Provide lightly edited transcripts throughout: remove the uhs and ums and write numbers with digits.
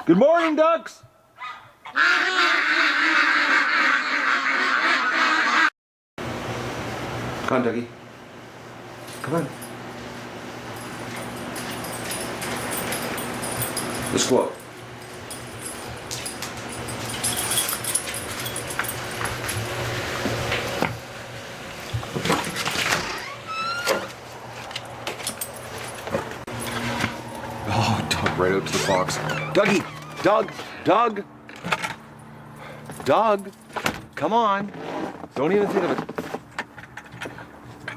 Good morning, ducks! Come on, Dougie. Come on. Let's go out. Oh, Doug, right out to the fox. Dougie! Doug! Doug! Come on! Don't even think of it.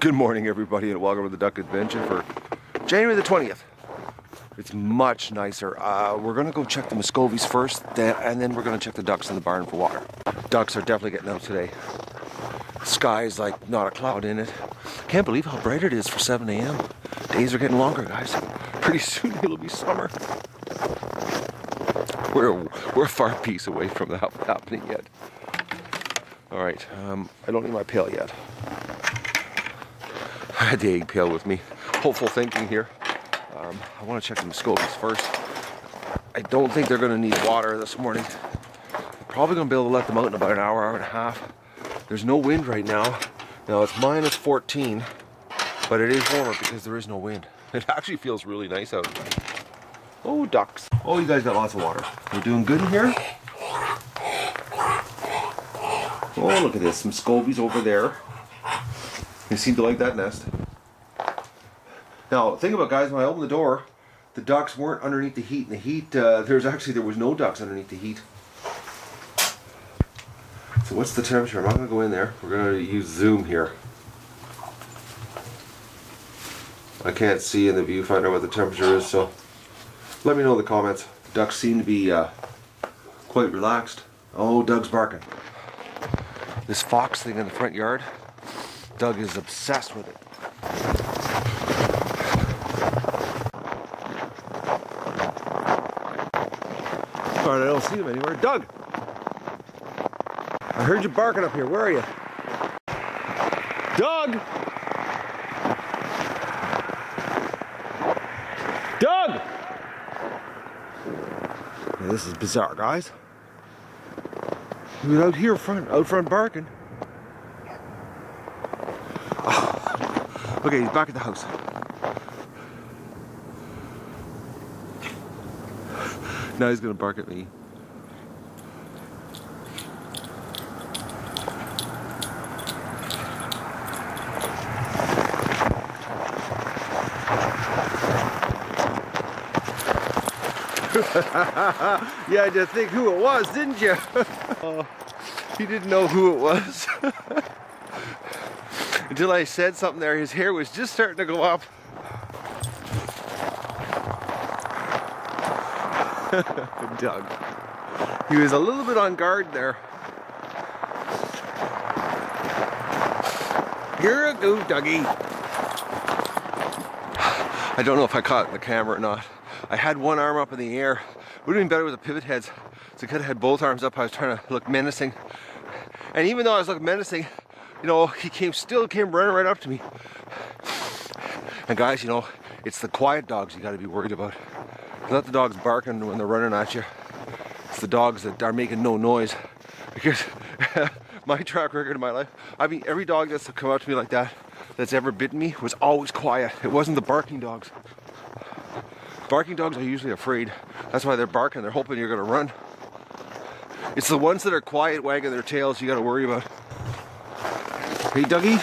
Good morning, everybody, and welcome to the Duck Adventure for January the 20th. It's much nicer. We're gonna go check the Muscovies first, and then we're gonna check the ducks in the barn for water. Ducks are definitely getting out today. Sky's like not a cloud in it. Can't believe how bright it is for 7 a.m. Days are getting longer, guys. Pretty soon it'll be summer. We're a far piece away from that happening yet. All right, I don't need my pail yet. I had the egg pail with me. Hopeful thinking here. I want to check the Muscovies first. I don't think they're going to need water this morning. I'm probably going to be able to let them out in about an hour and a half. There's no wind right now. Now it's minus 14, but it is warmer because there is no wind. It actually feels really nice out. Oh, ducks. Oh, you guys got lots of water. We're doing good in here. Oh, look at this. Some Muscovies over there. They seem to like that nest. Now, think about it, guys, when I opened the door, the ducks weren't underneath the heat. And the heat, there was no ducks underneath the heat. So what's the temperature? I'm not going to go in there. We're going to use zoom here. I can't see in the viewfinder what the temperature is, so let me know in the comments. Ducks seem to be quite relaxed. Oh, Doug's barking. This fox thing in the front yard, Doug is obsessed with it. Alright, I don't see him anywhere. Doug! I heard you barking up here. Where are you? Doug! Doug! Yeah, this is bizarre, guys. He was out here out front barking. Oh. Okay, he's back at the house. Now he's gonna bark at me. You had to think who it was, didn't you? He didn't know who it was. Until I said something there, his hair was just starting to go up. Doug. He was a little bit on guard there. You're a goof, Dougie. I don't know if I caught it in the camera or not. I had one arm up in the air. It would have been better with the pivot heads. So I could have had both arms up. I was trying to look menacing. And even though I was looking menacing, you know, he still came running right up to me. And guys, you know, it's the quiet dogs you got to be worried about. Not the dogs barking when they're running at you. It's the dogs that are making no noise. Because my track record in my life, I mean, every dog that's come up to me like that, that's ever bitten me, was always quiet. It wasn't the barking dogs. Barking dogs are usually afraid. That's why they're barking. They're hoping you're going to run. It's the ones that are quiet, wagging their tails, you got to worry about. Hey, Dougie,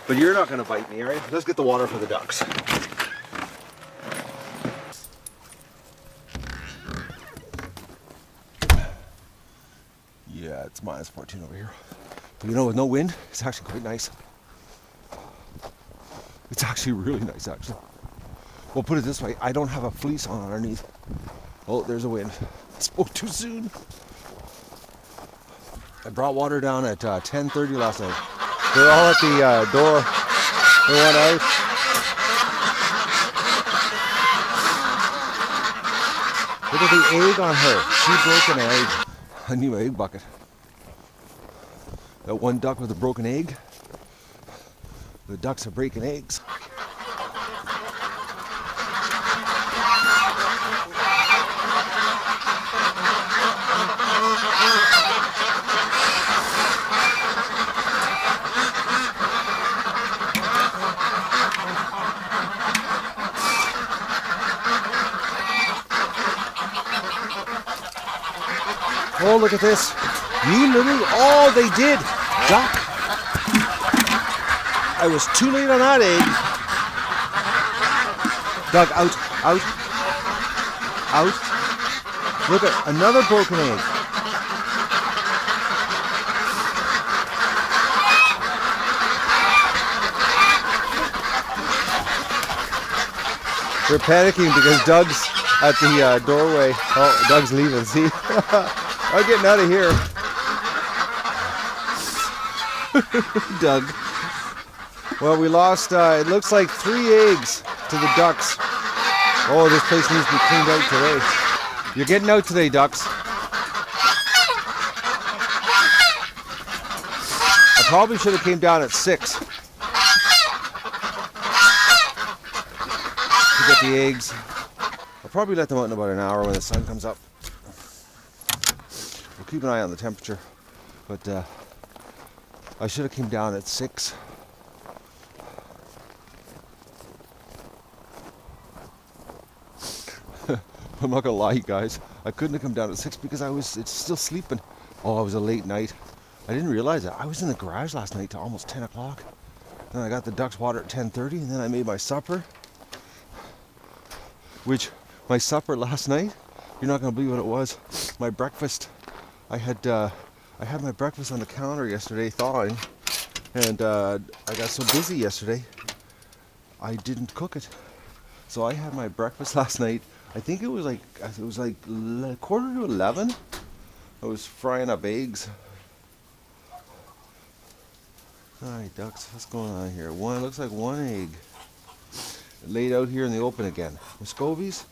but you're not going to bite me, all right? Let's get the water for the ducks. Yeah, it's minus 14 over here. But you know, with no wind, it's actually quite nice. It's actually really nice, actually. Well, put it this way, I don't have a fleece on underneath. Oh, there's a wind. I spoke too soon. I brought water down at 10:30 last night. They're all at the door. They went out. Look at the egg on her. She broke an egg. A new egg bucket. Got one duck with a broken egg. The ducks are breaking eggs. Oh, look at this. You little... Oh, they did. Duck. I was too late on that egg. Doug, out, out, out. Look at another broken egg. We're panicking because Doug's at the doorway. Oh, Doug's leaving, see? I'm getting out of here. Doug. Well, we lost, it looks like 3 eggs to the ducks. Oh, this place needs to be cleaned out today. You're getting out today, ducks. I probably should have came down at 6 to get the eggs. I'll probably let them out in about an hour when the sun comes up. We'll keep an eye on the temperature, but I should have came down at 6. I'm not gonna lie, you guys. I couldn't have come down at 6 because it's still sleeping. Oh, it was a late night. I didn't realize it. I was in the garage last night till almost 10 o'clock. Then I got the ducks water at 10:30, and then I made my supper. Which, my supper last night, you're not gonna believe what it was. My breakfast. I had my breakfast on the counter yesterday thawing, and I got so busy yesterday, I didn't cook it. So I had my breakfast last night. I think it was like 11:15. I was frying up eggs. Alright, ducks, what's going on here? Looks like 1 egg laid out here in the open again. Muscovies,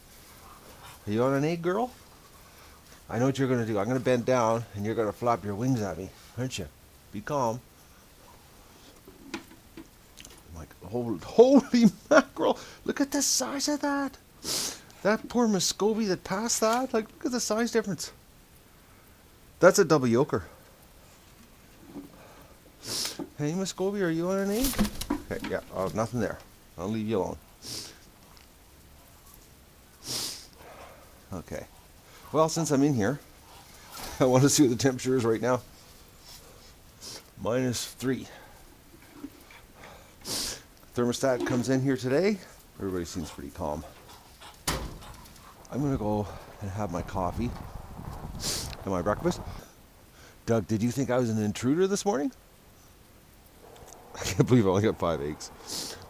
are you on an egg, girl? I know what you're gonna do. I'm gonna bend down and you're gonna flap your wings at me, aren't you? Be calm. Like, holy mackerel! Look at the size of that. That poor Muscovy that passed that. Like, look at the size difference. That's a double yoker. Hey, Muscovy, are you on an egg? Okay, yeah, nothing there. I'll leave you alone. Okay. Well, since I'm in here, I want to see what the temperature is right now. -3. Thermostat comes in here today. Everybody seems pretty calm. I'm going to go and have my coffee and my breakfast. Doug, did you think I was an intruder this morning? I can't believe I only got 5 eggs.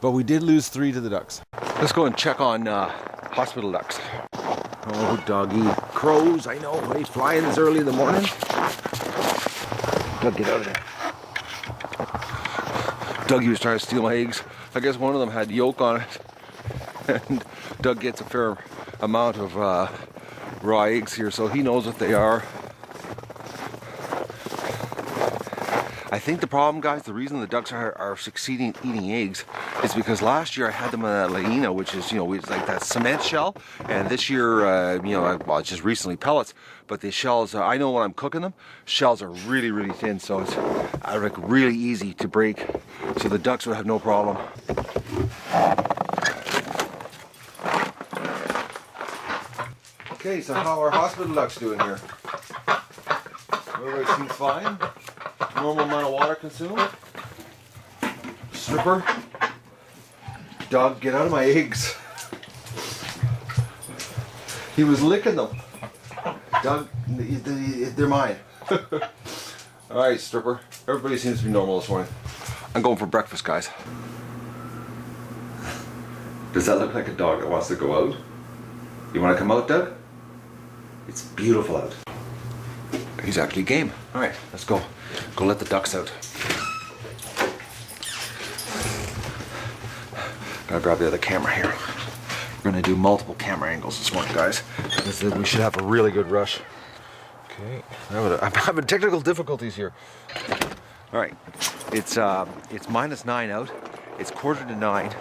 But we did lose 3 to the ducks. Let's go and check on hospital ducks. Oh, doggy. Crows, I know, right? Flying this early in the morning. Doug, get out of there. Dougie was trying to steal my eggs. I guess one of them had yolk on it. And Doug gets a fair amount of raw eggs here, so he knows what they are. I think the problem, guys, the reason the ducks are succeeding eating eggs is because last year I had them in that Laina, which is, it's like that cement shell, and this year, well, it's just recently pellets, but the shells, I know when I'm cooking them, shells are really, really thin, so it's like really easy to break, so the ducks would have no problem. Okay, so how are hospital ducks doing here? Everybody seems fine. Normal amount of water consumed. Stripper. Doug, get out of my eggs. He was licking them. Doug, they're mine. Alright, Stripper. Everybody seems to be normal this morning. I'm going for breakfast, guys. Does that look like a dog that wants to go out? You want to come out, Doug? It's beautiful out. He's actually game. Alright, let's go. Go let the ducks out. Gotta grab the other camera here. We're gonna do multiple camera angles this morning, guys. We should have a really good rush. Okay, I'm having technical difficulties here. Alright, it's -9 out. It's 8:45.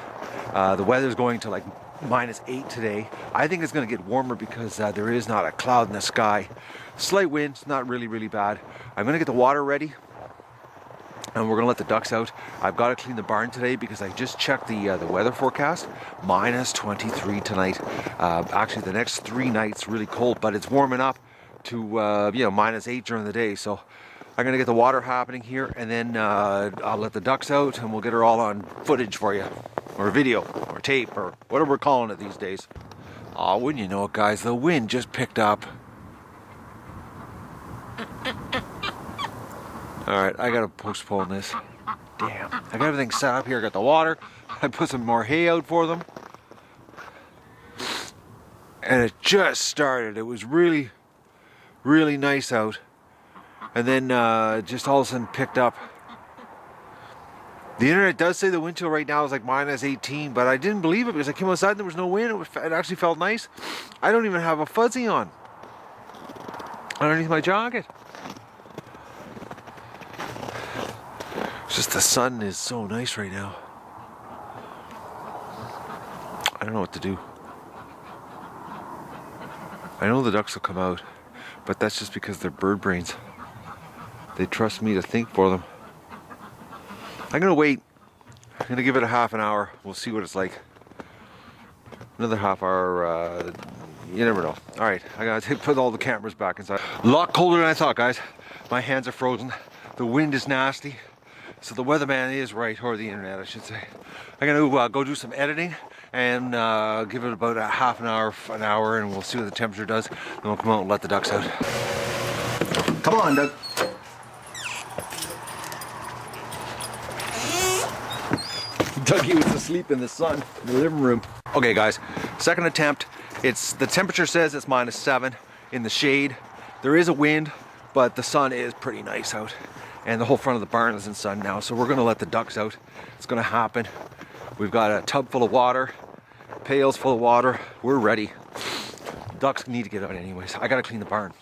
The weather's going to like -8 today. I think it's going to get warmer because there is not a cloud in the sky. Slight wind, not really, really bad. I'm going to get the water ready and we're going to let the ducks out. I've got to clean the barn today because I just checked the weather forecast. -23 tonight. Actually, the next 3 nights really cold, but it's warming up to you know, -8 during the day. So I'm gonna get the water happening here, and then I'll let the ducks out, and we'll get her all on footage for you, or video, or tape, or whatever we're calling it these days. Oh, wouldn't you know it, guys? The wind just picked up. All right, I gotta postpone this. Damn, I got everything set up here. I got the water. I put some more hay out for them. And it just started. It was really, really nice out. And then just all of a sudden picked up. The internet does say the wind chill right now is like -18, but I didn't believe it because I came outside and there was no wind. It actually felt nice. I don't even have a fuzzy on underneath my jacket. It's just the sun is so nice right now. I don't know what to do. I know the ducks will come out, but that's just because they're bird brains. They trust me to think for them. I'm gonna wait. I'm gonna give it a half an hour. We'll see what it's like. Another half hour, you never know. All right, I gotta put all the cameras back inside. A lot colder than I thought, guys. My hands are frozen. The wind is nasty. So the weatherman is right, or the internet, I should say. I'm gonna go do some editing and give it about a half an hour, and we'll see what the temperature does. Then we'll come out and let the ducks out. Come on, Doug. Dougie was asleep in the sun in the living room. Okay, guys, second attempt. The temperature says it's -7 in the shade. There is a wind, but the sun is pretty nice out. And the whole front of the barn is in sun now, so we're gonna let the ducks out. It's gonna happen. We've got a tub full of water, pails full of water. We're ready. Ducks need to get out anyways. I gotta clean the barn.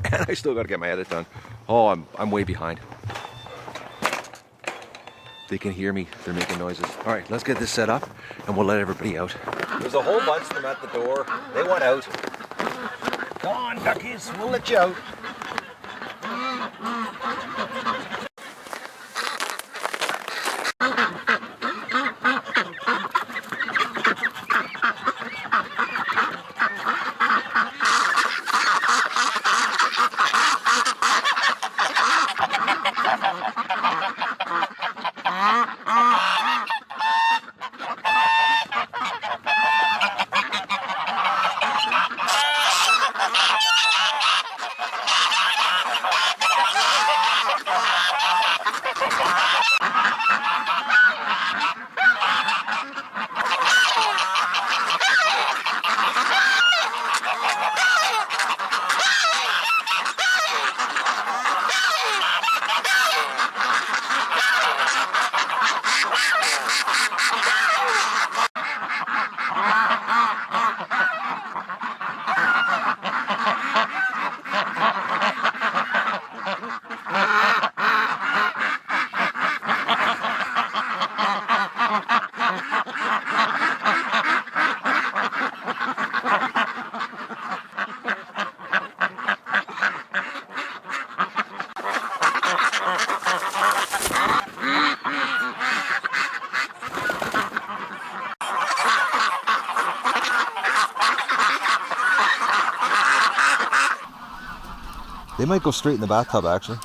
And I still gotta get my edit done. Oh, I'm way behind. They can hear me. They're making noises. All right, let's get this set up and we'll let everybody out. There's a whole bunch of them at the door. They want out. Come on, duckies, we'll let you out. They might go straight in the bathtub, actually.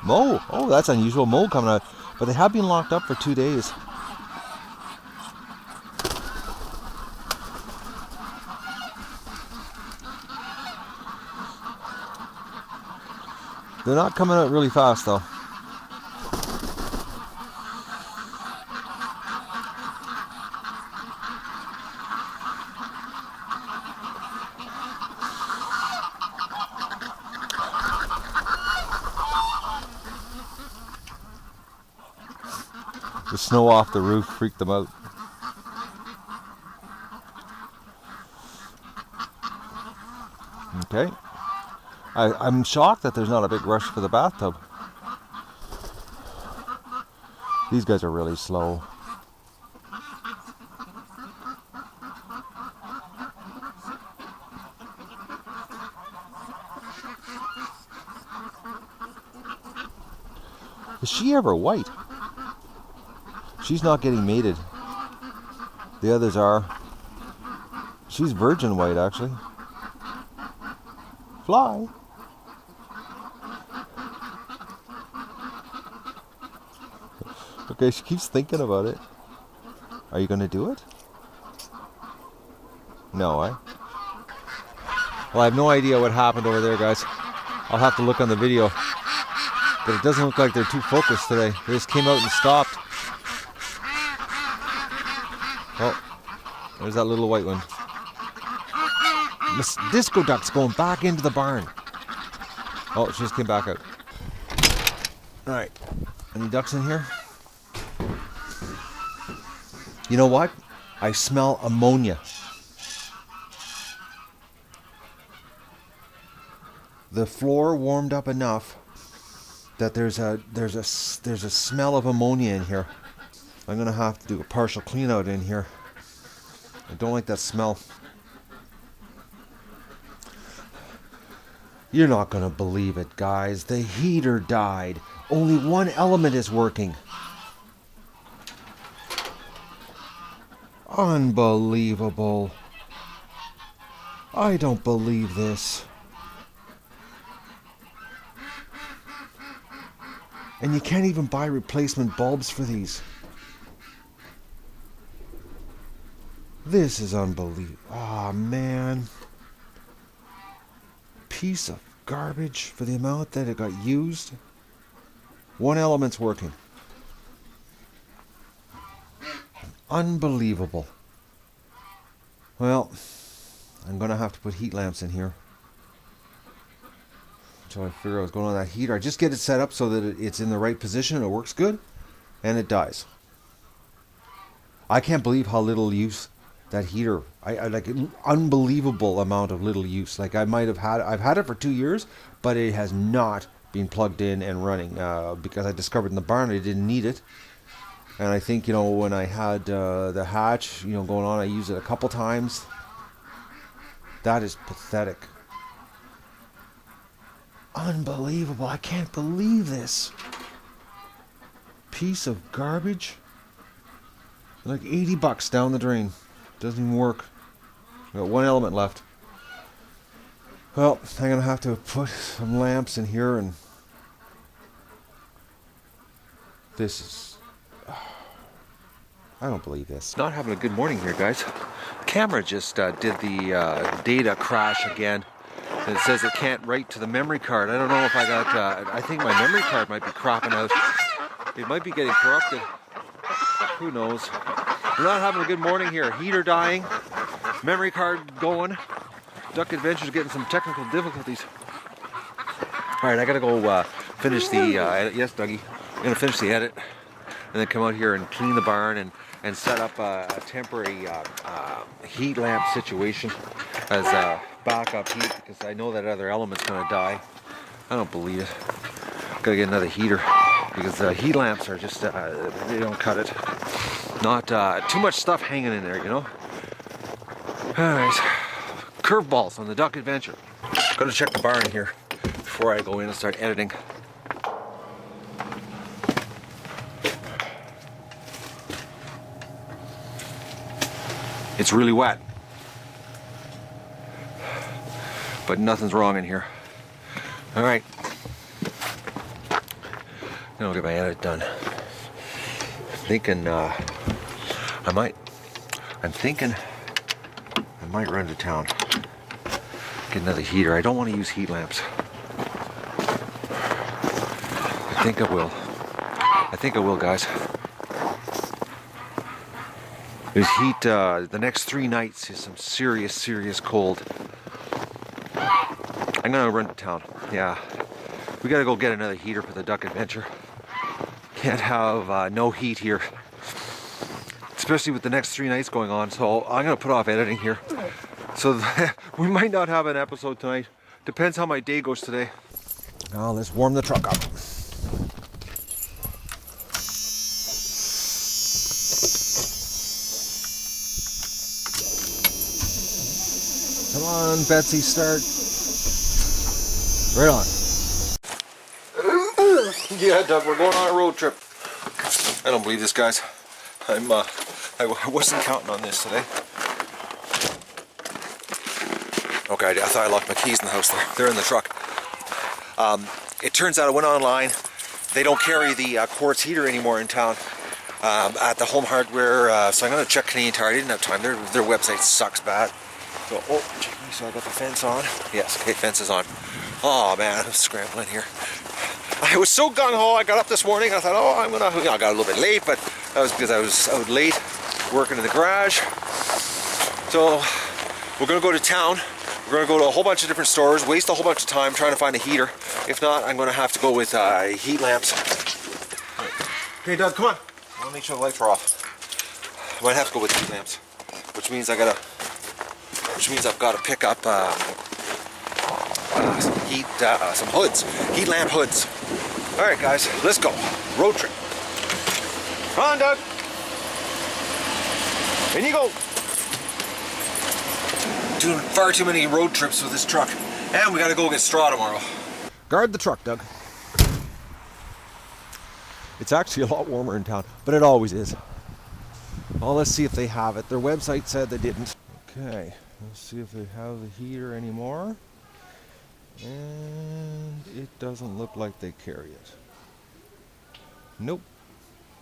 Mo! Oh, that's unusual. Mo coming out. But they have been locked up for 2 days. They're not coming out really fast, though. The snow off the roof freaked them out. Okay. I'm shocked that there's not a big rush for the bathtub. These guys are really slow. Is she ever white? She's not getting mated. The others are. She's virgin white, actually. Fly. Okay, she keeps thinking about it. Are you gonna do it? No, eh? Well, I have no idea what happened over there, guys. I'll have to look on the video. But it doesn't look like they're too focused today. They just came out and stopped. Oh, there's that little white one. Miss Disco Duck's going back into the barn. Oh, she just came back out. Alright. Any ducks in here? You know what? I smell ammonia. The floor warmed up enough that there's a smell of ammonia in here. I'm gonna have to do a partial clean out in here. I don't like that smell. You're not gonna believe it, guys. The heater died. Only one element is working. Unbelievable. I don't believe this. And you can't even buy replacement bulbs for these. This is unbelievable. Oh, man. Piece of garbage for the amount that it got used. One element's working. Unbelievable. Well, I'm going to have to put heat lamps in here. Until I figure out what's going on with that heater. I just get it set up so that it's in the right position, it works good, and it dies. I can't believe how little use that heater. I like an unbelievable amount of little use. Like I've had it for 2 years, but it has not been plugged in and running because I discovered in the barn I didn't need it. And I think, when I had the hatch, going on, I used it a couple times. That is pathetic. Unbelievable. I can't believe this. Piece of garbage. Like $80 down the drain. Doesn't even work. We got one element left. Well, I'm going to have to put some lamps in here, and this is... I don't believe this. Not having a good morning here, guys. Camera just did the data crash again. And it says it can't write to the memory card. I don't know if I got... I think my memory card might be cropping out. It might be getting corrupted. Who knows? We're not having a good morning here. Heater dying. Memory card going. Duck Adventures getting some technical difficulties. Alright, I gotta go finish the edit. Yes, Dougie. I'm gonna finish the edit. And then come out here and clean the barn and set up a temporary heat lamp situation as backup heat, because I know that other element's gonna die. I don't believe it. Gotta get another heater because heat lamps are just they don't cut it. Not too much stuff hanging in there, Alright, curveballs on the Duck Adventure. Gotta check the barn here before I go in and start editing. It's really wet, but nothing's wrong in here. All right, then I'll get my edit done. I'm thinking I might run to town, get another heater. I don't want to use heat lamps. I think I will, guys. There's heat, the next 3 nights is some serious cold. I'm gonna run to town. Yeah, we gotta go get another heater for the Duck Adventure. Can't have no heat here, especially with the next 3 nights going on. So I'm gonna put off editing here. So we might not have an episode tonight. Depends how my day goes today. Now let's warm the truck up. Come on, Betsy, start. Right on. Yeah, Doug, we're going on a road trip. I don't believe this, guys. I wasn't counting on this today. Okay, I thought I locked my keys in the house there. They're in the truck. It turns out I went online. They don't carry the quartz heater anymore in town at the Home Hardware. So I'm going to check Canadian Tire. I didn't have time. Their website sucks bad. So, oh, check me. So I got the fence on. Yes, okay, fence is on. Oh man, I'm scrambling here. I was so gung-ho. I got up this morning. I thought, oh, I got a little bit late, but that was because I was out late working in the garage. So we're going to go to town. We're going to go to a whole bunch of different stores, waste a whole bunch of time trying to find a heater. If not, I'm going to have to go with heat lamps. Okay, Doug, come on. I want to make sure the lights are off. I might have to go with heat lamps, which means I've got to pick up some hoods, heat lamp hoods. All right, guys, let's go. Road trip. Come on, Doug. In you go. Doing far too many road trips with this truck. And we gotta go get straw tomorrow. Guard the truck, Doug. It's actually a lot warmer in town, but it always is. Well, let's see if they have it. Their website said they didn't. Okay, let's see if they have the heater anymore. And it doesn't look like they carry it. Nope.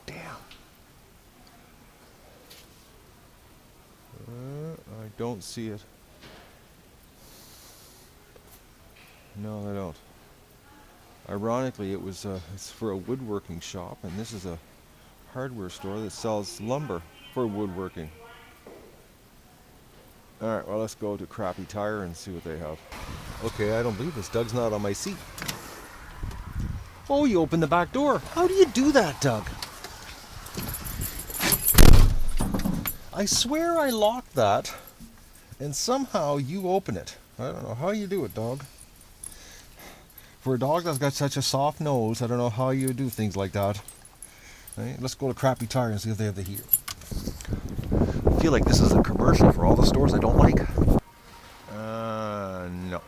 Damn. I don't see it. No, I don't. Ironically, it's for a woodworking shop, and this is a hardware store that sells lumber for woodworking. Alright, well, let's go to Crappy Tire and see what they have. Okay, I don't believe this. Doug's not on my seat. Oh, you opened the back door. How do you do that, Doug? I swear I locked that, and somehow you open it. I don't know how you do it, dog. For a dog that's got such a soft nose, I don't know how you do things like that. Right, let's go to Crappy Tire and see if they have the heater. I feel like this is a commercial for all the stores I don't like. No.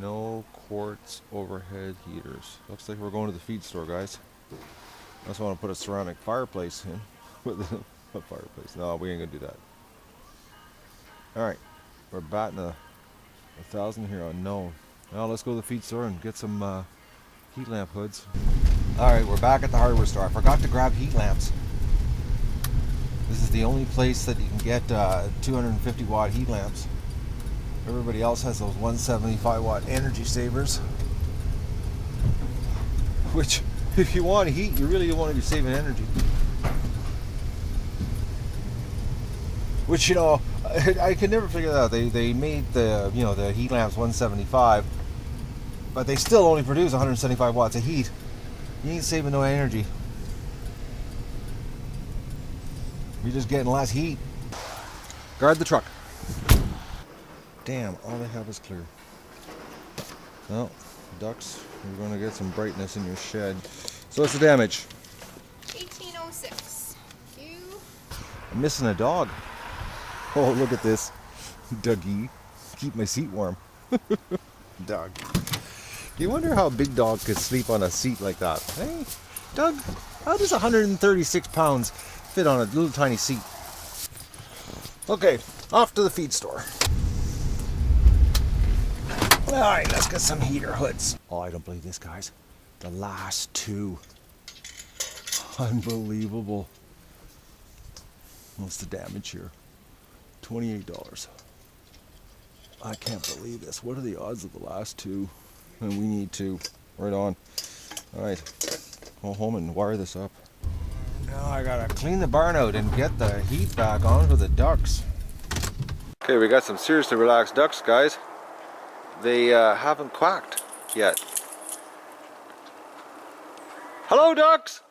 No quartz overhead heaters. Looks like we're going to the feed store, guys. I just want to put a ceramic fireplace in. A fireplace. No, we ain't gonna do that. Alright. We're batting a 1,000 here on no. Now let's go to the feed store and get some heat lamp hoods. Alright, we're back at the hardware store. I forgot to grab heat lamps. This is the only place that you can get 250 watt heat lamps. Everybody else has those 175 watt energy savers. Which, if you want heat, you really want to be saving energy. Which, you know, I could never figure that out. They made the, you know, the heat lamps 175, but they still only produce 175 watts of heat. You ain't saving no energy. You're just getting less heat. Guard the truck. Damn, all they have is clear. Well, ducks, you're going to get some brightness in your shed. So what's the damage? 1806. You. I'm missing a dog. Oh, look at this. Dougie. Keep my seat warm. Doug. Do you wonder how a big dog could sleep on a seat like that? Hey, Doug, how does 136 pounds fit on a little tiny seat? Okay, off to the feed store. Alright, let's get some heater hoods. Oh, I don't believe this, guys. The last two. Unbelievable. What's the damage here? $28. I can't believe this. What are the odds of the last two? And we need two. Right on. Alright. Go home and wire this up. Now I gotta clean the barn out and get the heat back on for the ducks. Okay, we got some seriously relaxed ducks, guys. They haven't quacked yet. Hello, ducks!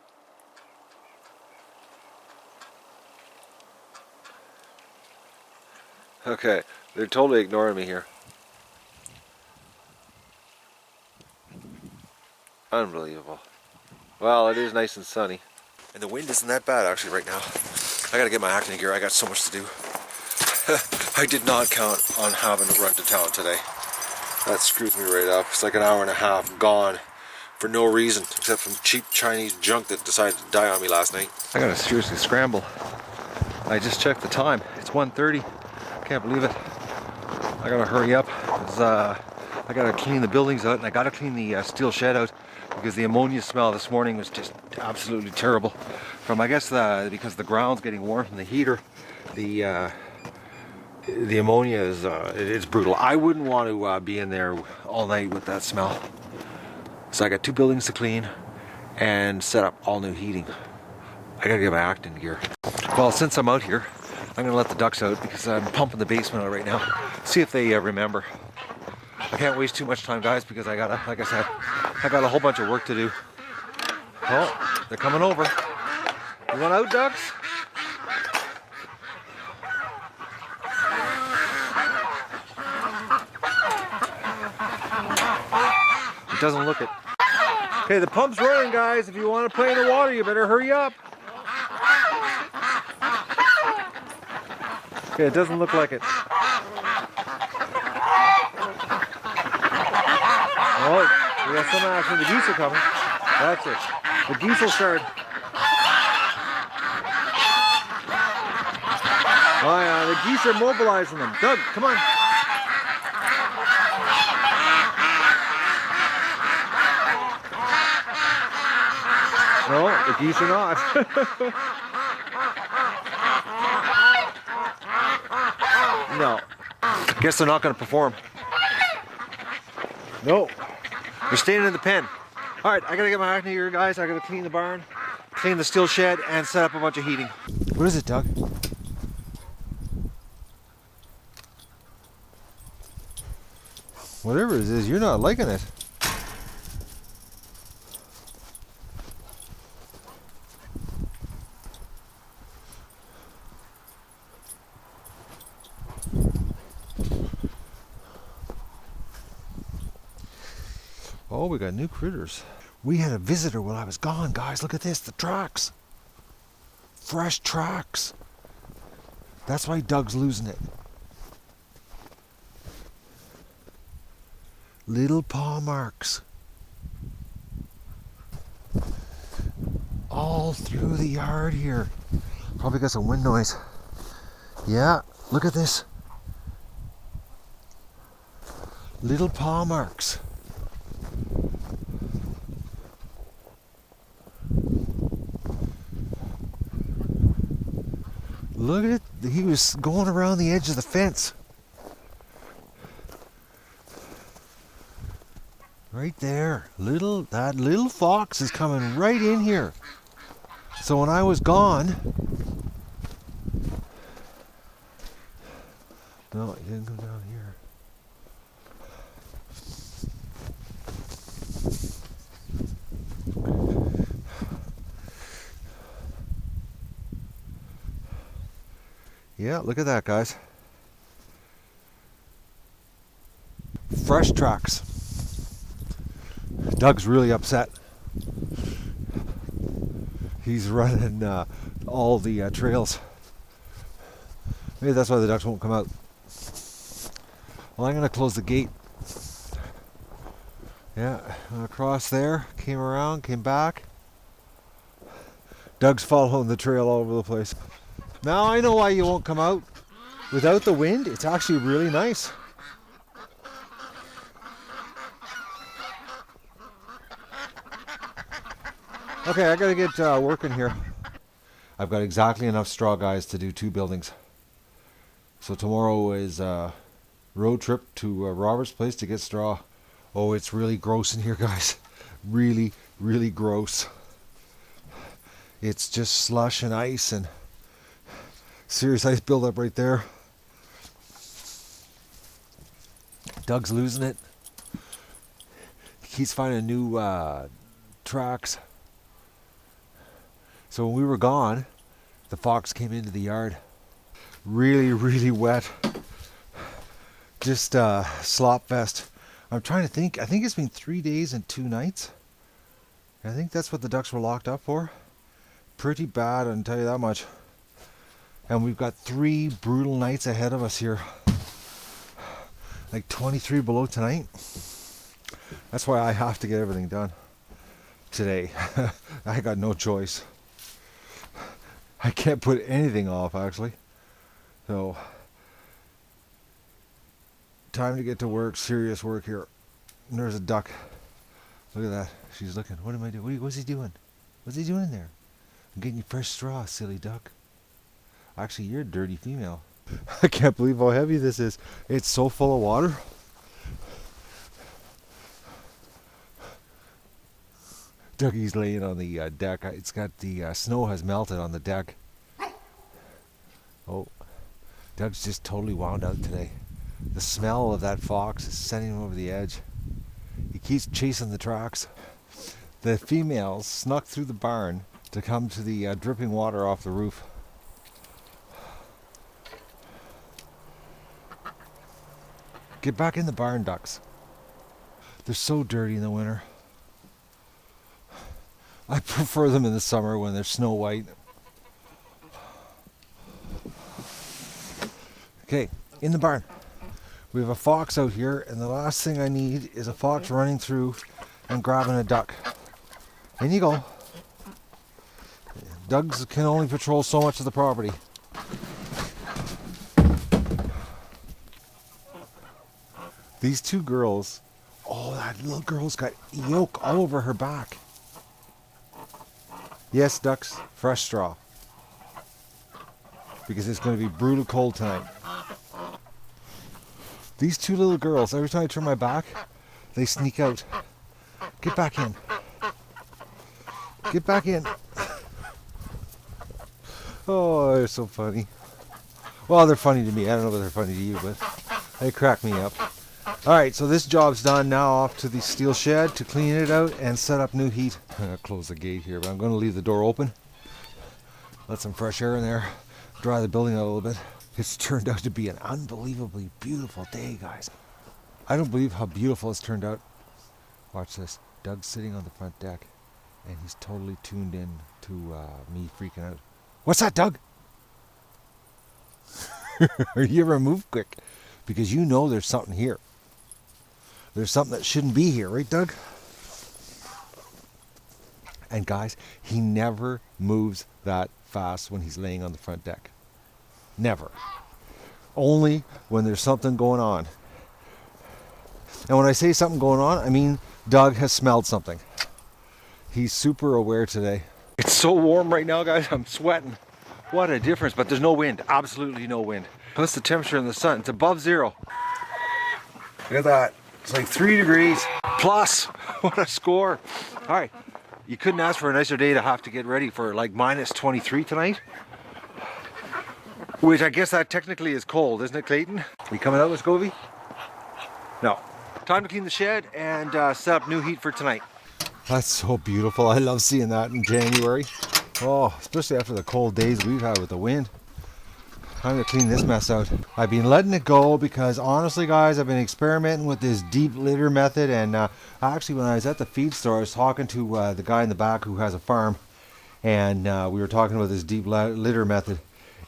Okay, they're totally ignoring me here. Unbelievable. Well, it is nice and sunny. And the wind isn't that bad actually right now. I gotta get my acting gear. I got so much to do. I did not count on having to run to town today. That screwed me right up. It's like an hour and a half gone for no reason except some cheap Chinese junk that decided to die on me last night. I gotta seriously scramble. I just checked the time. It's 1:30. Can't believe it. I gotta hurry up because I gotta clean the buildings out, and I gotta clean the steel shed out because the ammonia smell this morning was just absolutely terrible. From, I guess, because the ground's getting warm from the heater, the ammonia is it's brutal. I wouldn't want to be in there all night with that smell. So I got 2 buildings to clean and set up all new heating. I gotta get my acting gear. Well, since I'm out here, I'm gonna let the ducks out because I'm pumping the basement out right now. See if they remember. I can't waste too much time, guys, because I gotta, like I said, I got a whole bunch of work to do. Oh, they're coming over. You want out, ducks? It doesn't look it. Okay, the pump's running, guys. If you want to play in the water, you better hurry up. Okay, it doesn't look like it. Oh, we got some action. The geese are coming. That's it. The geese will start. Oh yeah, the geese are mobilizing them. Doug, come on. No, the geese are not. No. Guess they're not going to perform. No. They're staying in the pen. All right, I got to get my acne here, guys. I got to clean the barn, clean the steel shed, and set up a bunch of heating. What is it, Doug? Whatever it is, you're not liking it. Oh, we got new critters. We had a visitor while I was gone, guys. Look at this, the tracks. Fresh tracks. That's why Doug's losing it. Little paw marks. All through the yard here. Probably got some wind noise. Yeah, look at this. Little paw marks. Look at it. He was going around the edge of the fence. Right there. That little fox is coming right in here. So when I was gone... No, he didn't come down here. Yeah, look at that, guys. Fresh tracks. Doug's really upset. He's running all the trails. Maybe that's why the ducks won't come out. Well, I'm going to close the gate. Yeah, across there, came around, came back. Doug's following the trail all over the place. Now I know why you won't come out. Without the wind, it's actually really nice. Okay, I gotta get working here. I've got exactly enough straw, guys, to do 2 buildings. So tomorrow is a road trip to Robert's place to get straw. Oh, it's really gross in here, guys. Really, really gross. It's just slush and ice and serious ice buildup right there. Doug's losing it. He keeps finding new tracks. So when we were gone, the fox came into the yard. Really, really wet. Just slop fest. I'm trying to think. I think it's been 3 days and 2 nights. I think that's what the ducks were locked up for. Pretty bad, I can tell you that much. And we've got 3 brutal nights ahead of us here. Like 23 below tonight. That's why I have to get everything done today. I got no choice. I can't put anything off, actually. So time to get to work, serious work here. And there's a duck. Look at that. She's looking. What am I doing? What's he doing? What's he doing in there? I'm getting you fresh straw, silly duck. Actually, you're a dirty female. I can't believe how heavy this is. It's so full of water. Dougie's laying on the deck. It's got the snow has melted on the deck. Oh, Doug's just totally wound out today. The smell of that fox is sending him over the edge. He keeps chasing the tracks. The females snuck through the barn to come to the dripping water off the roof. Get back in the barn, ducks. They're so dirty in the winter. I prefer them in the summer when they're snow white. Okay, in the barn. We have a fox out here, and the last thing I need is a fox running through and grabbing a duck. In you go. Dogs can only patrol so much of the property. These two girls, oh, that little girl's got yolk all over her back. Yes, ducks, fresh straw. Because it's going to be brutal cold tonight. These two little girls, every time I turn my back, they sneak out. Get back in. Get back in. Oh, they're so funny. Well, they're funny to me. I don't know if they're funny to you, but they crack me up. Alright, so this job's done. Now off to the steel shed to clean it out and set up new heat. I'm going to close the gate here, but I'm going to leave the door open. Let some fresh air in there. Dry the building out a little bit. It's turned out to be an unbelievably beautiful day, guys. I don't believe how beautiful it's turned out. Watch this. Doug's sitting on the front deck, and he's totally tuned in to me freaking out. What's that, Doug? You ever move quick? Because you know there's something here. There's something that shouldn't be here, right, Doug? And guys, he never moves that fast when he's laying on the front deck. Never. Only when there's something going on. And when I say something going on, I mean Doug has smelled something. He's super aware today. It's so warm right now, guys. I'm sweating. What a difference, but there's no wind. Absolutely no wind. Plus the temperature in the sun. It's above zero. Look at that. It's like 3 degrees plus. What a score. All right. You couldn't ask for a nicer day to have to get ready for like minus 23 tonight. Which I guess that technically is cold, isn't it, Clayton? You coming out with Scovey? No. Time to clean the shed and set up new heat for tonight. That's so beautiful. I love seeing that in January. Oh, especially after the cold days we've had with the wind. Time to clean this mess out. I've been letting it go because honestly, guys, I've been experimenting with this deep litter method. And actually, when I was at the feed store, I was talking to the guy in the back who has a farm. And we were talking about this deep litter method.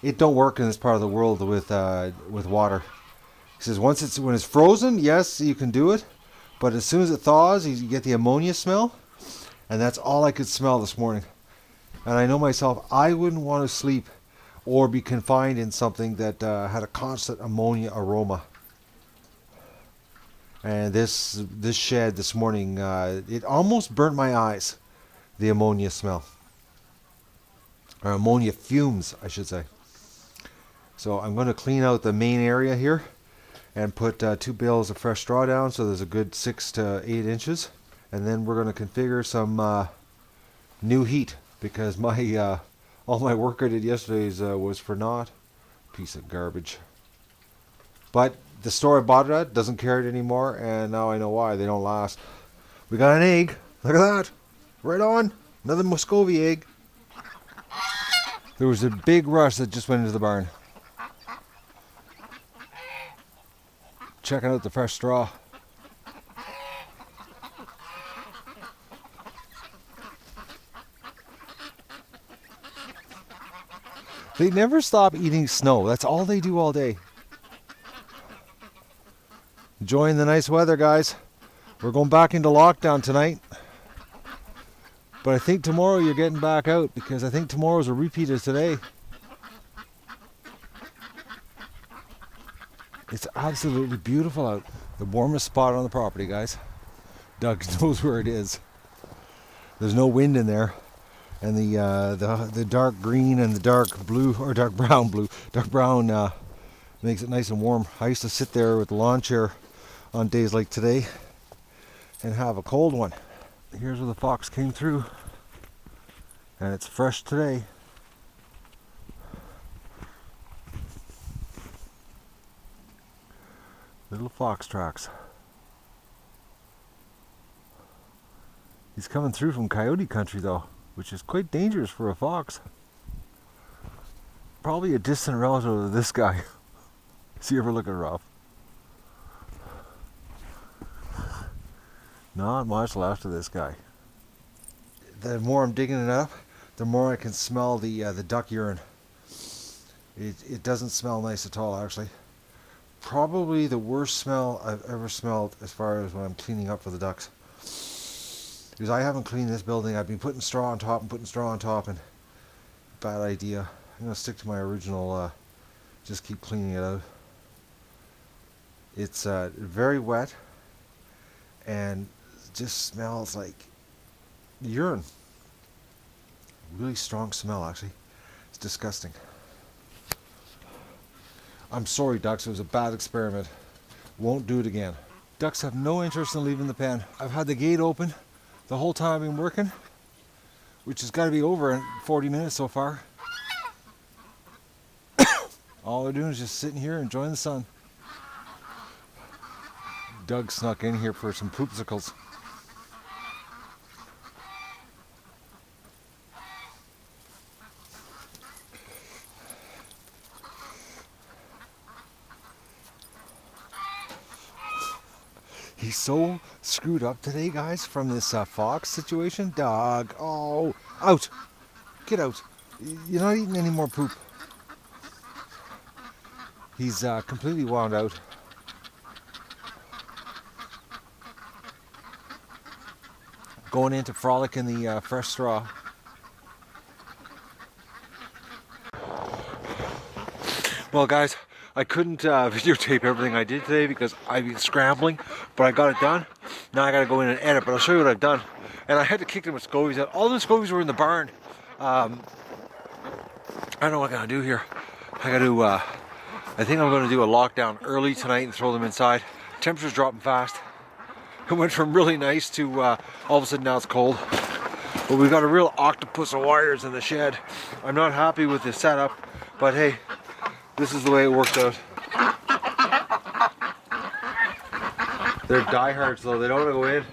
It don't work in this part of the world with water. He says when it's frozen, yes, you can do it. But as soon as it thaws, you get the ammonia smell. And that's all I could smell this morning. And I know myself, I wouldn't want to sleep or be confined in something that had a constant ammonia aroma. And this shed this morning, it almost burnt my eyes, the ammonia smell. Or ammonia fumes, I should say. So I'm going to clean out the main area here and put 2 bales of fresh straw down so there's a good 6 to 8 inches. And then we're going to configure some new heat because my all my work I did yesterday was for naught. Piece of garbage. But the store I bought it at doesn't carry it anymore, and now I know why. They don't last. We got an egg. Look at that. Right on. Another Muscovy egg. There was a big rush that just went into the barn. Checking out the fresh straw. They never stop eating snow. That's all they do all day. Enjoying the nice weather, guys. We're going back into lockdown tonight. But I think tomorrow you're getting back out because I think tomorrow's a repeat of today. It's absolutely beautiful out. The warmest spot on the property, guys. Doug knows where it is. There's no wind in there, and the dark green and the dark blue, or dark brown makes it nice and warm. I used to sit there with the lawn chair on days like today and have a cold one. Here's where the fox came through, and it's fresh today. Little fox tracks. He's coming through from coyote country though, which is quite dangerous for a fox. Probably a distant relative of this guy. Is he ever looking rough? Not much left of this guy. The more I'm digging it up, the more I can smell the duck urine. It doesn't smell nice at all, actually. Probably the worst smell I've ever smelled as far as when I'm cleaning up for the ducks. Because I haven't cleaned this building. I've been putting straw on top and bad idea. I'm going to stick to my original, just keep cleaning it out. It's very wet and just smells like urine. Really strong smell, actually. It's disgusting. I'm sorry, ducks, it was a bad experiment. Won't do it again. Ducks have no interest in leaving the pen. I've had the gate open the whole time I've been working, which has got to be over in 40 minutes so far. All they're doing is just sitting here enjoying the sun. Doug snuck in here for some poopsicles. He's so screwed up today, guys, from this fox situation. Dog, oh, out. Get out. You're not eating any more poop. He's completely wound out. Going in to frolic in the fresh straw. Well, guys, I couldn't videotape everything I did today because I've been scrambling, but I got it done. Now I got to go in and edit, but I'll show you what I've done. And I had to kick the Muscovies out. All the Muscovies were in the barn. I don't know what I'm going to do here. I think I'm going to do a lockdown early tonight and throw them inside. Temperature's dropping fast. It went from really nice to all of a sudden now it's cold. But we've got a real octopus of wires in the shed. I'm not happy with the setup, but hey, this is the way it worked out. They're diehards though, they don't want to go in.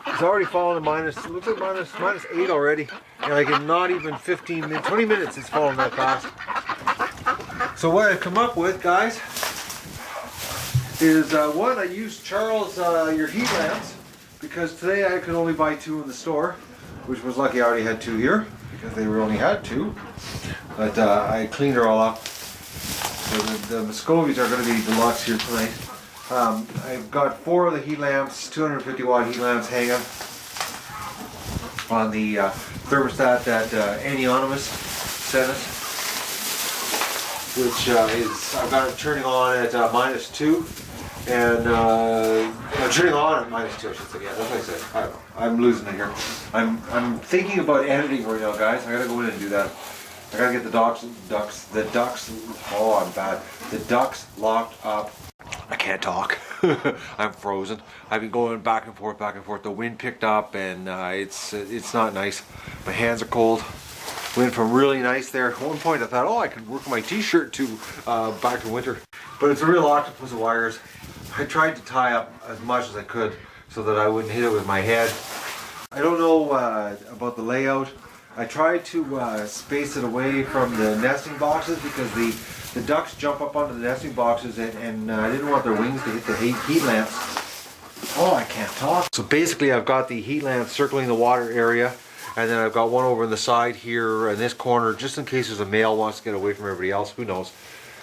It's already fallen to minus, it looks like minus 8 already. And like in not even 15 minutes, 20 minutes it's fallen that fast. So what I've come up with, guys, is one, I used Charles, your heat lamps, because today I could only buy 2 in the store, which was lucky I already had 2 here, because they only had 2. But I cleaned her all up. So the Muscovies are going to be deluxe here tonight. I've got 4 of the heat lamps, 250 watt heat lamps hanging on the thermostat that Anonymous sent us, which is, I've got it turning on at -2, and turning on at -2, I should say. Yeah, that's what I said. I don't know. I'm losing it here. I'm thinking about editing right now, guys. I gotta go in and do that. I gotta get the ducks. Oh, I'm bad. The ducks locked up. I can't talk. I'm frozen. I've been going back and forth. The wind picked up, and it's not nice. My hands are cold. Went from really nice there. At one point I thought, oh, I could work my t-shirt to back to winter. But it's a real octopus of wires. I tried to tie up as much as I could so that I wouldn't hit it with my head. I don't know about the layout. I tried to space it away from the nesting boxes because the ducks jump up onto the nesting boxes, and I didn't want their wings to hit the heat lamps. Oh, I can't talk. So basically I've got the heat lamps circling the water area, and then I've got one over on the side here in this corner, just in case there's a male wants to get away from everybody else. Who knows?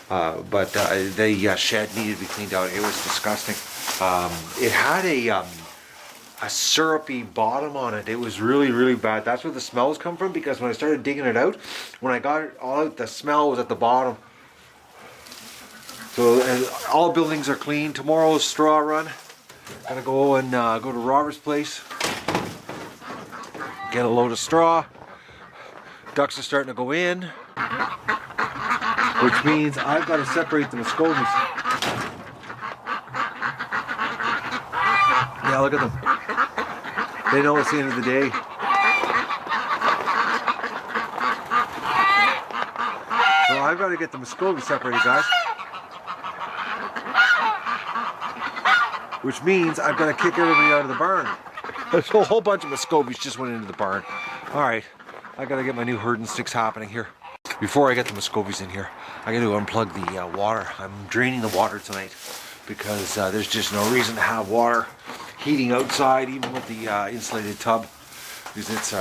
But the shed needed to be cleaned out. It was disgusting. It had a syrupy bottom on it. It was really, really bad. That's where the smells come from, because when I started digging it out, when I got it all out, the smell was at the bottom. So all buildings are clean. Tomorrow's straw run. Gonna go and go to Robert's place. Get a load of straw. Ducks are starting to go in, which means I've got to separate the Muscovies. Yeah, look at them. They know it's the end of the day. So I've got to get the Muscovies separated, guys. Which means I've got to kick everybody out of the barn. There's a whole bunch of Muscovies just went into the barn. All right, I got to get my new herding sticks happening here. Before I get the Muscovies in here, I got to unplug the water. I'm draining the water tonight because there's just no reason to have water heating outside, even with the insulated tub, because it's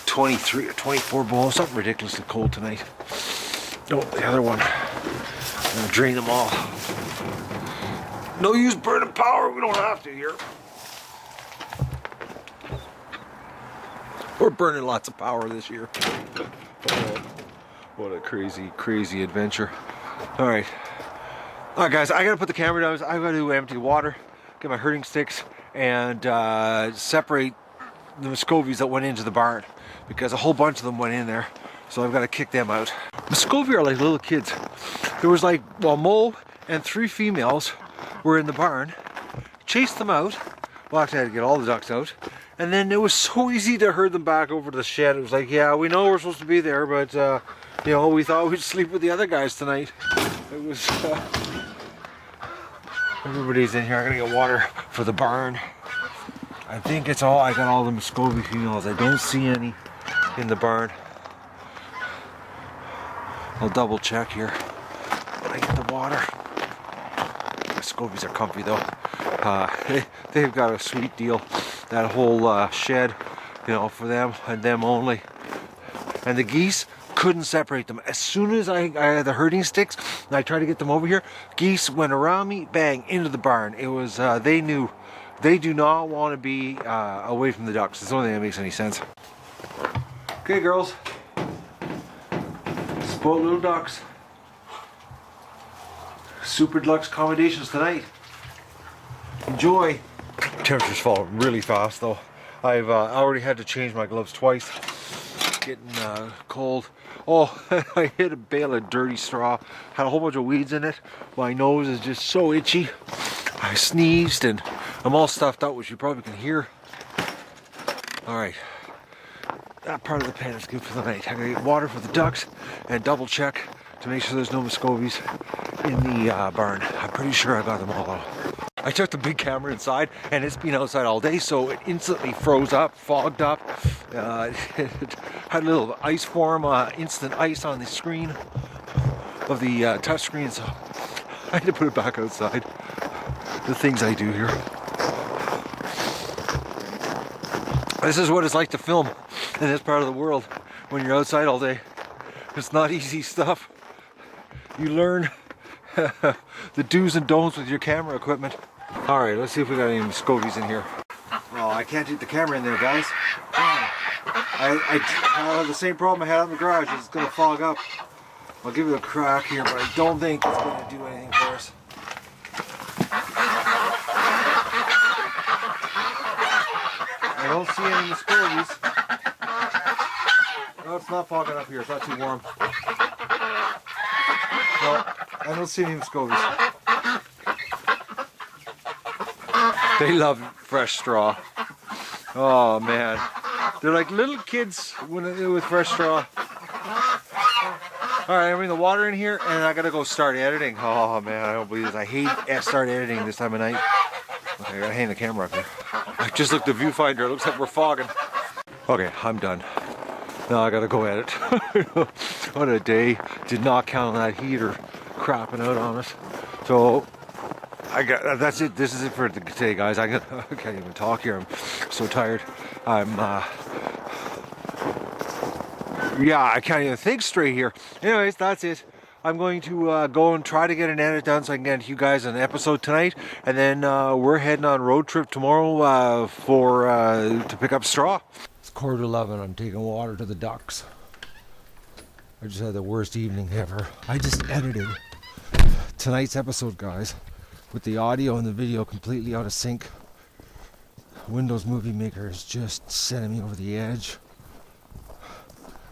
23 or 24 below, something ridiculously cold tonight. Oh, the other one. I'm gonna drain them all. No use burning power, we don't have to here. We're burning lots of power this year. Oh, what a crazy, crazy adventure. All right, guys, I gotta put the camera down. I gotta empty water, get my herding sticks, and separate the Muscovies that went into the barn, because a whole bunch of them went in there. So I've got to kick them out. Muscovy are like little kids. There was like, well, Mo and 3 females were in the barn. Chased them out. Well, actually I had to get all the ducks out. And then it was so easy to herd them back over to the shed. It was like, yeah, we know we're supposed to be there, but you know, we thought we'd sleep with the other guys tonight. It was, everybody's in here. I'm gonna get water for the barn. I think it's all, I got all the Muscovy females. I don't see any in the barn. I'll double check here when I get the water. Muscovies are comfy though. They've got a sweet deal. That whole shed, you know, for them and them only. And the geese couldn't separate them. As soon as I had the herding sticks and I tried to get them over here, geese went around me, bang, into the barn. It was, they knew. They do not want to be away from the ducks. It's the only thing that makes any sense. Okay, girls. Spoiled little ducks. Super deluxe accommodations tonight. Enjoy. Temperature's falling really fast though. I've already had to change my gloves twice. Getting cold. Oh, I hit a bale of dirty straw. Had a whole bunch of weeds in it. My nose is just so itchy. I sneezed and I'm all stuffed out, which you probably can hear. Alright. That part of the pen is good for the night. I'm going to get water for the ducks and double check to make sure there's no Muscovies in the barn. I'm pretty sure I got them all out. I took the big camera inside and it's been outside all day, so it instantly froze up, fogged up. It had a little ice form, instant ice on the screen of the touch screen, so I had to put it back outside. The things I do here. This is what it's like to film in this part of the world when you're outside all day. It's not easy stuff. You learn the do's and don'ts with your camera equipment. All right, let's see if we got any Muscovies in here. Oh, I can't get the camera in there, guys. I have the same problem I had in the garage. It's gonna fog up. I'll give it a crack here, but I don't think it's gonna do anything for us. I don't see any Muscovies. No, it's not fogging up here. It's not too warm. No, I don't see any Muscovies. They love fresh straw. Oh man, they're like little kids with fresh straw. All right, I'm bringing the water in here, and I gotta go start editing. Oh man, I don't believe this. I hate start editing this time of night. Okay, I gotta hang the camera up here. I just looked at the viewfinder. It looks like we're fogging. Okay, I'm done. Now I gotta go edit. What a day. Did not count on that heater crapping out on us. So that's it. This is it for today, guys. I can't even talk here. I'm so tired. Yeah, I can't even think straight here. Anyways, that's it. I'm going to go and try to get an edit done so I can get you guys an episode tonight, and then we're heading on road trip tomorrow to pick up straw. It's 11:15. I'm taking water to the ducks. I just had the worst evening ever. I just edited tonight's episode, guys, with the audio and the video completely out of sync. Windows Movie Maker is just sending me over the edge.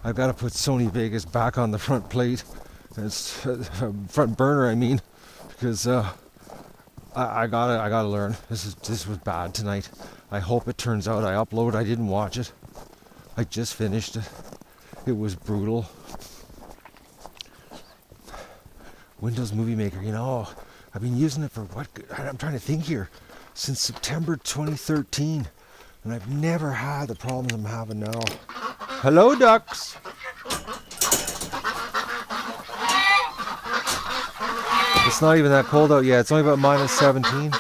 I've got to put Sony Vegas back on the front plate. It's front burner, I mean, because I gotta learn. This was bad tonight. I hope it turns out. I upload. I didn't watch it. I just finished it. It was brutal. Windows Movie Maker, you know, I've been using it for what? I'm trying to think here. Since September 2013, and I've never had the problems I'm having now. Hello, ducks. It's not even that cold out yet. It's only about minus 17.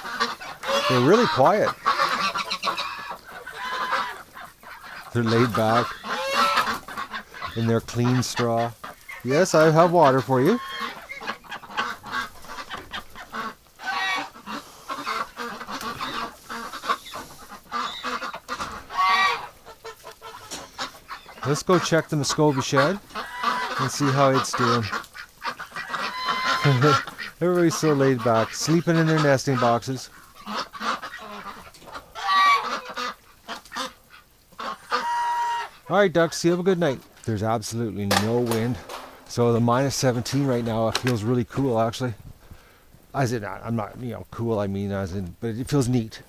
They're really quiet. They're laid back in their clean straw. Yes, I have water for you. Let's go check the Muscovy shed and see how it's doing. Everybody's so laid back, sleeping in their nesting boxes. Alright, ducks, you have a good night. There's absolutely no wind. So the minus 17 right now, it feels really cool actually. As in, I'm not, cool, I mean as in, but it feels neat.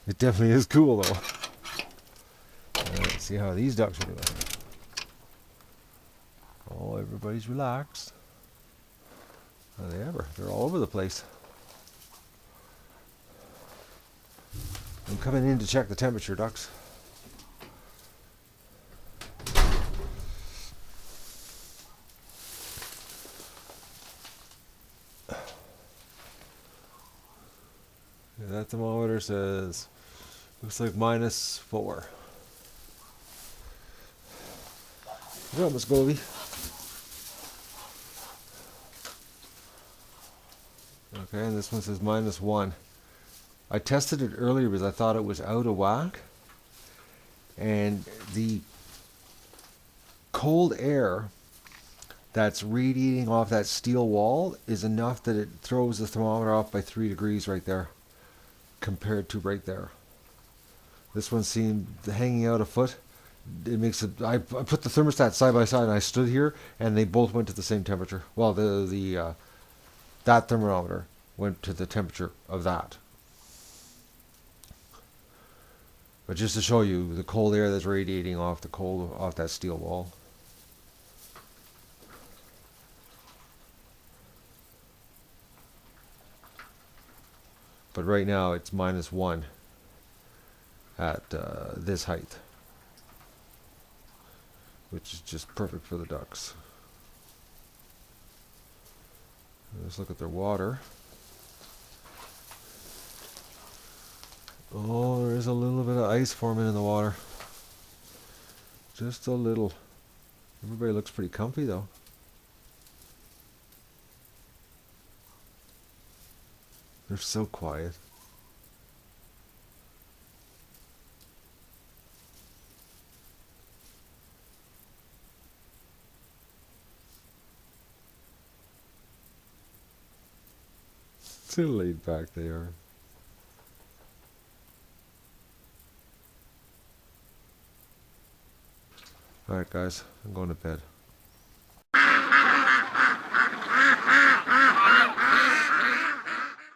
It definitely is cool though. Let's see how these ducks are doing. Oh, everybody's relaxed. Are they ever? They're all over the place. I'm coming in to check the temperature, ducks. That thermometer says, looks like -4. Good job, Miss Goldie. Okay, and this one says -1. I tested it earlier because I thought it was out of whack. And the cold air that's radiating off that steel wall is enough that it throws the thermometer off by 3 degrees right there, compared to right there. This one seemed hanging out a foot. It makes it. I put the thermostat side by side and I stood here, and they both went to the same temperature. Well, that thermometer went to the temperature of that. But just to show you the cold air that's radiating off that steel wall. But right now it's -1 at this height, which is just perfect for the ducks. Let's look at their water. Oh, there is a little bit of ice forming in the water. Just a little. Everybody looks pretty comfy though. They're so quiet. So laid back they are. Alright guys, I'm going to bed.